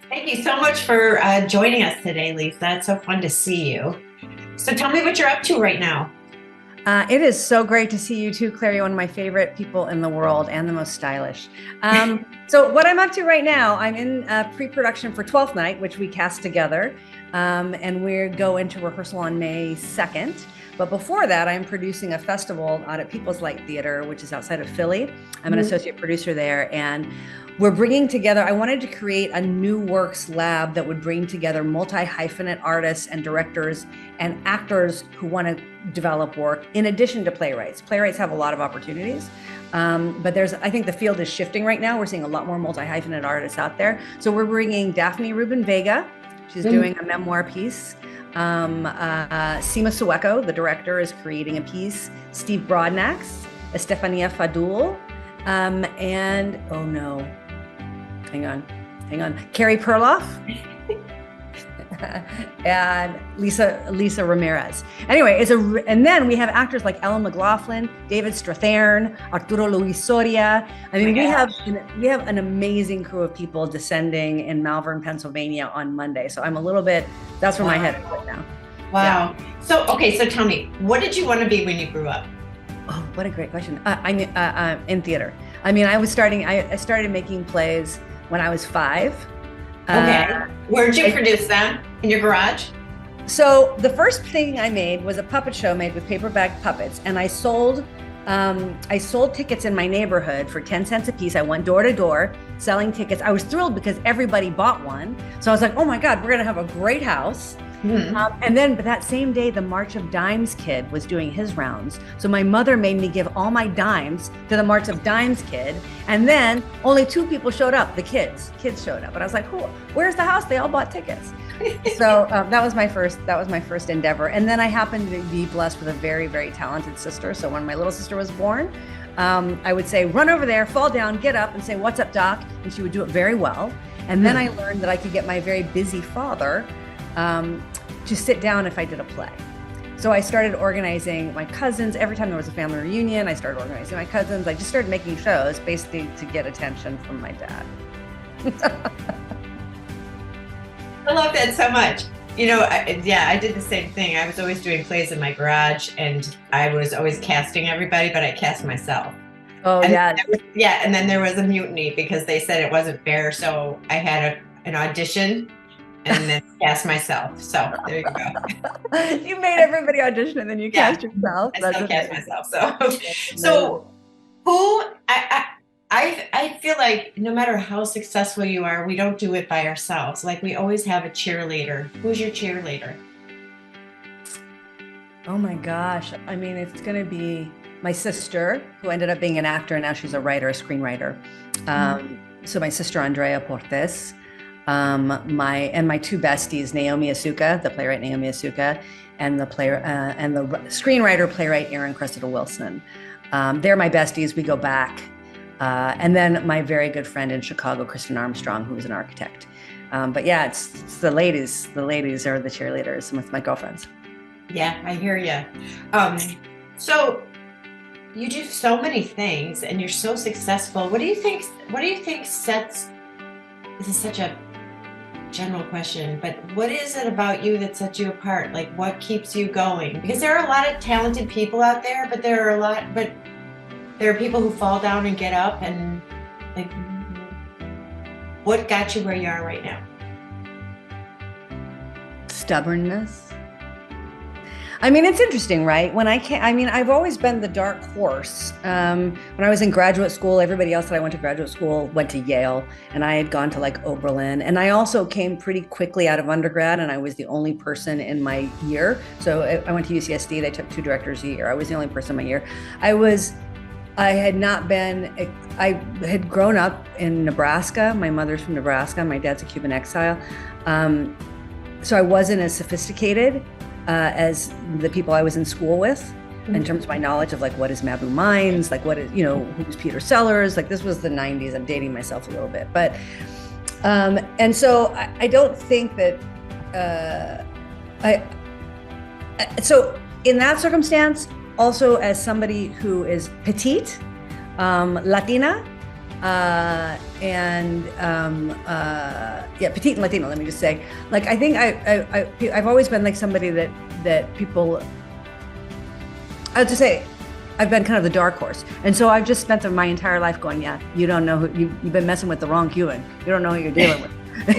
Thank you so much for joining us today, Lisa. It's so fun to see you. So tell me what you're up to right now. It is so great to see you too, Clary, one of my favorite people in the world and the most stylish. So, what I'm up to right now, I'm in pre-production for 12th Night, which we cast together, and we go into rehearsal on May 2nd. But before that, I'm producing a festival out at People's Light Theater, which is outside of Philly. I'm an associate producer there, and we're bringing together, I wanted to create a new works lab that would bring together multi-hyphenate artists and directors and actors who want to develop work in addition to playwrights. Playwrights have a lot of opportunities, but I think the field is shifting right now. We're seeing a lot more multi-hyphenate artists out there. So we're bringing Daphne Rubin Vega. She's doing a memoir piece. Sima Sueco, the director, is creating a piece. Steve Broadnax, Estefania Fadul, and oh no, hang on, Carrie Perloff, and Lisa Ramirez. Anyway, and then we have actors like Ellen McLaughlin, David Strathairn, Arturo Luis Soria. I mean, we have an amazing crew of people descending in Malvern, Pennsylvania on Monday. So that's where my head is right now. Wow. Yeah. So tell me, what did you want to be when you grew up? Oh, what a great question. I'm in theater. I mean, I started making plays when I was 5. Okay. Where'd you produce them? In your garage? So the first thing I made was a puppet show made with paper bag puppets, and I sold tickets in my neighborhood for 10 cents a piece. I went door to door selling tickets. I was thrilled because everybody bought one. So I was like, oh my God, we're going to have a great house. But that same day, the March of Dimes kid was doing his rounds. So my mother made me give all my dimes to the March of Dimes kid. And then only 2 people showed up, the kids. Kids showed up. And I was like, cool, where's the house? They all bought tickets. So that was my first endeavor. And then I happened to be blessed with a very, very talented sister. So when my little sister was born, I would say, run over there, fall down, get up and say, what's up, doc? And she would do it very well. And then I learned that I could get my very busy father to sit down if I did a play. So I started organizing my cousins. Every time there was a family reunion, I started organizing my cousins. I just started making shows basically to get attention from my dad. I love that so much. You know, I did the same thing. I was always doing plays in my garage, and I was always casting everybody, but I cast myself. Oh, yeah. And then there was a mutiny because they said it wasn't fair. So I had an audition and then cast myself. So there you go. You made everybody audition and then you cast yourself. I still cast myself. So who I feel like no matter how successful you are, we don't do it by ourselves. Like we always have a cheerleader. Who's your cheerleader? Oh my gosh. I mean, it's going to be my sister, who ended up being an actor, and now she's a writer, a screenwriter. So my sister, Andrea Portes, my 2 besties, Naomi Asuka, the playwright Naomi Asuka, and the screenwriter playwright Aaron Cressida Wilson. They're my besties. We go back. And then my very good friend in Chicago, Kristen Armstrong, who is an architect. But yeah, it's the ladies. The ladies are the cheerleaders with my girlfriends. Yeah, I hear you. So you do so many things and you're so successful. What do you think sets, this is such a general question, but what is it about you that sets you apart? Like what keeps you going? Because there are a lot of talented people out there, but there are people who fall down and get up, and like, what got you where you are right now? Stubbornness. I mean, it's interesting, right? I've always been the dark horse. When I was in graduate school, everybody else that I went to graduate school went to Yale, and I had gone to like Oberlin. And I also came pretty quickly out of undergrad, and I was the only person in my year. So I went to UCSD. They took 2 directors a year. I was the only person in my year. I had grown up in Nebraska. My mother's from Nebraska. My dad's a Cuban exile. So I wasn't as sophisticated as the people I was in school with in terms of my knowledge of like, what is Mabou Mines? Like who's Peter Sellers? Like this was the 90s. I'm dating myself a little bit, but, and so I don't think that, so in that circumstance, also as somebody who is petite, Latina, Yeah, petite and Latino. Let me just say, like, I think I've always been like somebody that people. I would just say, I've been kind of the dark horse, and so I've just spent my entire life going, yeah, you don't know who you've been messing with, the wrong human. You don't know who you're dealing with.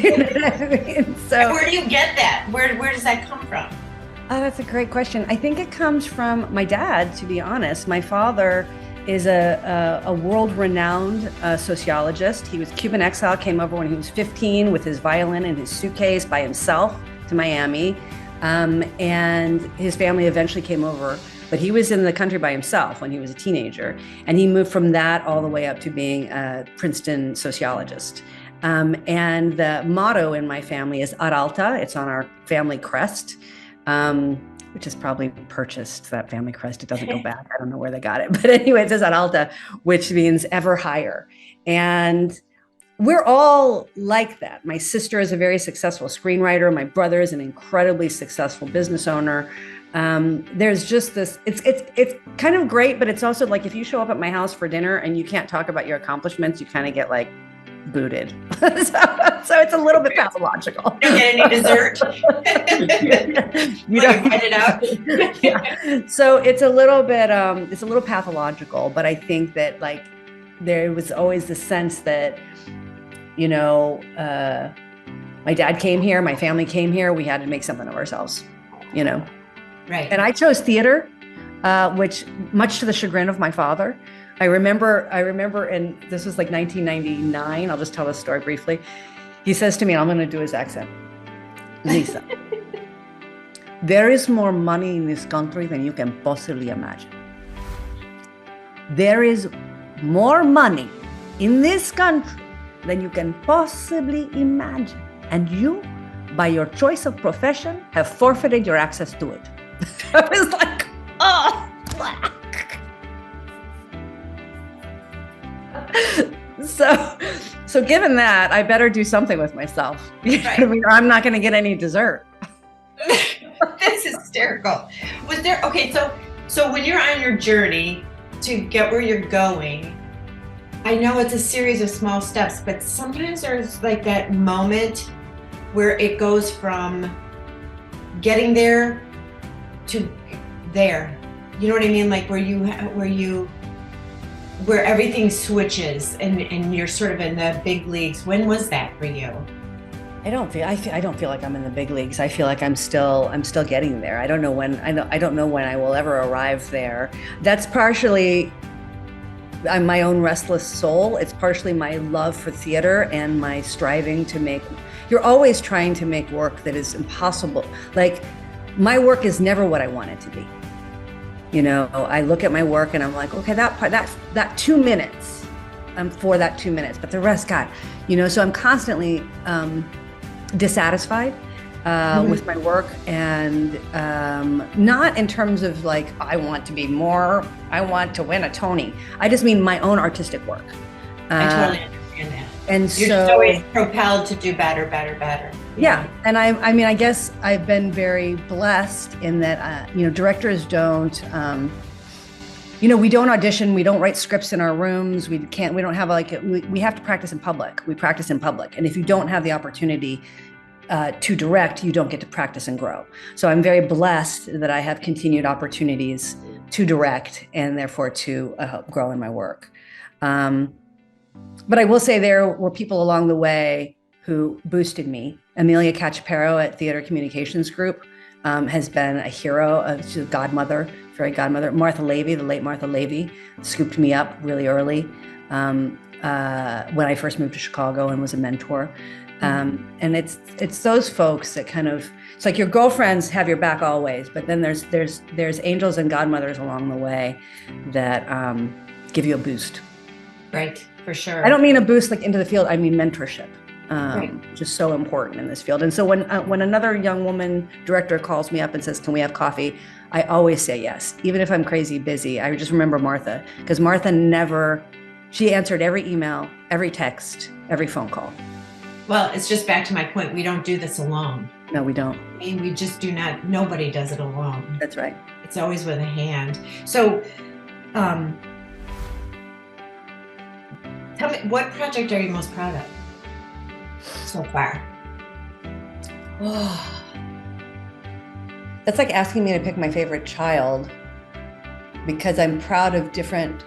You know what I mean? So where do you get that? Where does that come from? Oh, that's a great question. I think it comes from my dad, to be honest. My father is a world-renowned sociologist. He was Cuban exile, came over when he was 15 with his violin and his suitcase by himself to Miami. And his family eventually came over, but he was in the country by himself when he was a teenager. And he moved from that all the way up to being a Princeton sociologist. And the motto in my family is Ad Alta. It's on our family crest. Which is probably purchased, that family crest. It doesn't go back. I don't know where they got it. But anyway, it says Ad Alta, which means ever higher. And we're all like that. My sister is a very successful screenwriter. My brother is an incredibly successful business owner. There's just this, it's kind of great, but it's also like if you show up at my house for dinner and you can't talk about your accomplishments, you kind of get like booted. so it's a little bit pathological. You don't get any dessert. You don't find it out. Yeah. So it's a little pathological, but I think that like there was always the sense that, you know, my dad came here, my family came here, we had to make something of ourselves, you know. Right. And I chose theater, which much to the chagrin of my father. I remember, and this was like 1999. I'll just tell this story briefly. He says to me, I'm going to do his accent, Lisa, there is more money in this country than you can possibly imagine. There is more money in this country than you can possibly imagine. And you, by your choice of profession, have forfeited your access to it. I was like, oh. So given that, I better do something with myself. You know what I mean? Or I'm not going to get any dessert. That's hysterical. Was there, okay, so when you're on your journey to get where you're going, I know it's a series of small steps, but sometimes there's like that moment where it goes from getting there to there. You know what I mean? Like where everything switches and you're sort of in the big leagues. When was that for you? I don't feel like I'm in the big leagues. I feel like I'm still getting there. I don't know when I will ever arrive there. That's partially I'm my own restless soul. It's partially my love for theater and my striving to make. You're always trying to make work that is impossible. Like my work is never what I want it to be. You know, I look at my work and I'm like, okay, that part, that 2 minutes, I'm for that 2 minutes, but the rest, God, you know, so I'm constantly dissatisfied with my work, and not in terms of like, I want to win a Tony. I just mean my own artistic work. I totally understand that. And you're so just always propelled to do better. Yeah. And I mean, I guess I've been very blessed in that, you know, directors don't, you know, we don't audition, we don't write scripts in our rooms. We don't have we have to practice in public. We practice in public. And if you don't have the opportunity to direct, you don't get to practice and grow. So I'm very blessed that I have continued opportunities to direct and therefore to help grow in my work. But I will say there were people along the way who boosted me. Amelia Cacciaparo at Theater Communications Group has been a hero, she's a godmother, fairy godmother. Martha Levy, the late Martha Levy, scooped me up really early when I first moved to Chicago and was a mentor. And it's those folks that kind of, it's like your girlfriends have your back always, but then there's angels and godmothers along the way that give you a boost. Right, for sure. I don't mean a boost like into the field, I mean mentorship. Just so important in this field. And so when another young woman director calls me up and says, can we have coffee? I always say yes, even if I'm crazy busy. I just remember Martha, because Martha she answered every email, every text, every phone call. Well, it's just back to my point. We don't do this alone. No, we don't. I mean, we just do not, nobody does it alone. That's right. It's always with a hand. So, Tell me, what project are you most proud of so far? Oh, that's like asking me to pick my favorite child, because I'm proud of different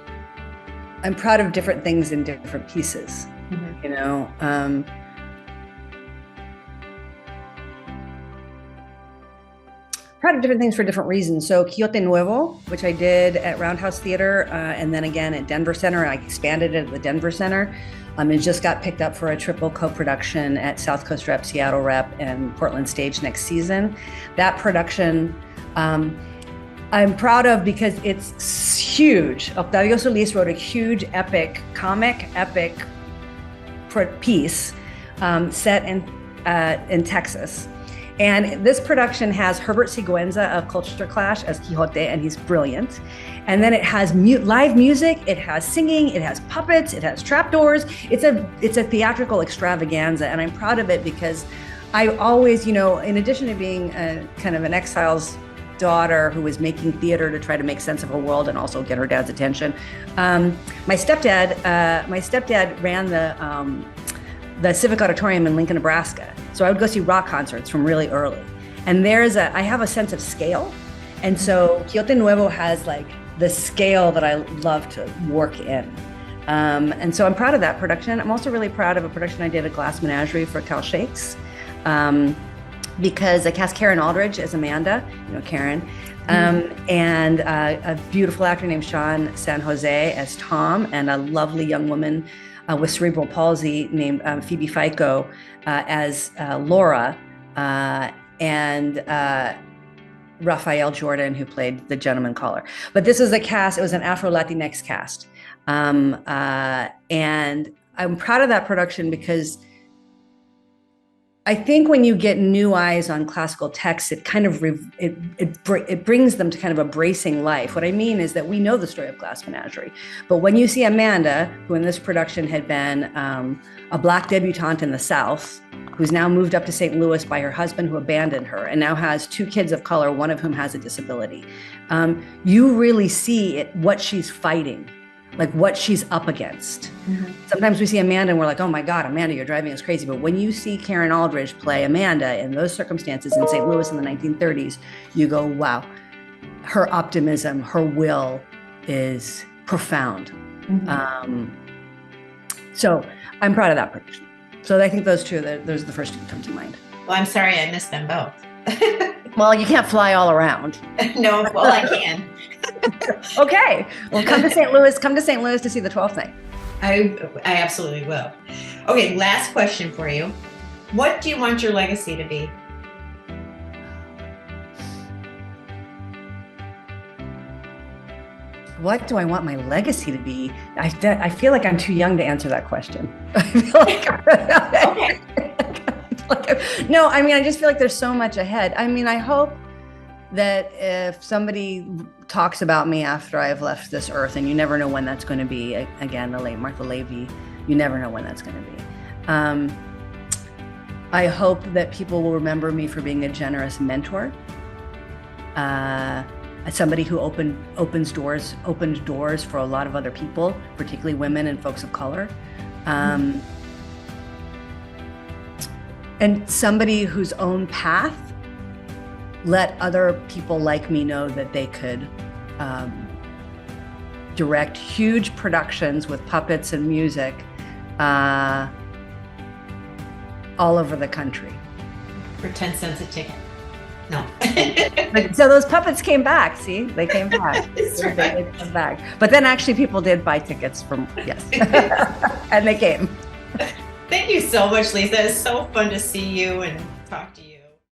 things in different pieces. Mhm. You know, proud of different things for different reasons. So Quixote Nuevo, which I did at Roundhouse Theater, and then again at Denver Center. I expanded it at the Denver Center. It just got picked up for a triple co-production at South Coast Rep, Seattle Rep, and Portland Stage next season. That production, I'm proud of because it's huge. Octavio Solis wrote a huge epic piece set in Texas. And this production has Herbert Siguenza of Culture Clash as Quixote, and he's brilliant. And then it has live music, it has singing, it has puppets, it has trapdoors. It's a theatrical extravaganza, and I'm proud of it because I always, you know, in addition to being a kind of an exile's daughter who was making theater to try to make sense of her world and also get her dad's attention, my stepdad ran the Civic Auditorium in Lincoln, Nebraska. So I would go see rock concerts from really early. And I have a sense of scale. And so Quixote Nuevo has like the scale that I love to work in. And so I'm proud of that production. I'm also really proud of a production I did at Glass Menagerie for Cal Shakes, because I cast Karen Aldridge as Amanda, you know, Karen, and a beautiful actor named Sean San Jose as Tom, and a lovely young woman with cerebral palsy named Phoebe Fico as Laura, and Raphael Jordan, who played the gentleman caller. But this is a cast, it was an Afro-Latinx cast. And I'm proud of that production because I think when you get new eyes on classical texts, it kind of it brings them to kind of a bracing life. What I mean is that we know the story of Glass Menagerie, but when you see Amanda, who in this production had been a Black debutante in the South, who's now moved up to St. Louis by her husband who abandoned her and now has 2 kids of color, one of whom has a disability, you really see what she's fighting, like what she's up against. Mm-hmm. Sometimes we see Amanda and we're like, oh my God, Amanda, you're driving us crazy. But when you see Karen Aldridge play Amanda in those circumstances in St. Louis in the 1930s, you go, wow, her optimism, her will is profound. Mm-hmm. So I'm proud of that production. So I think those are the first 2 that come to mind. Well, I'm sorry I missed them both. Well, you can't fly all around. No, well, I can. Okay. Well, come to St. Louis to see the 12th night. I absolutely will. Okay, last question for you. What do you want your legacy to be? What do I want my legacy to be? I feel like I'm too young to answer that question. I feel like no, I mean, I just feel like there's so much ahead. I mean, I hope that if somebody talks about me after I've left this earth, and you never know when that's going to be, again, the late Martha Lavey, you never know when that's going to be. I hope that people will remember me for being a generous mentor, somebody who opened doors for a lot of other people, particularly women and folks of color. And somebody whose own path let other people like me know that they could direct huge productions with puppets and music all over the country. For 10 cents a ticket. No. So those puppets came back, see? They came back. That's right. They came back. But then actually people did buy tickets yes. And they came. Thank you so much, Lisa. It's so fun to see you and talk to you.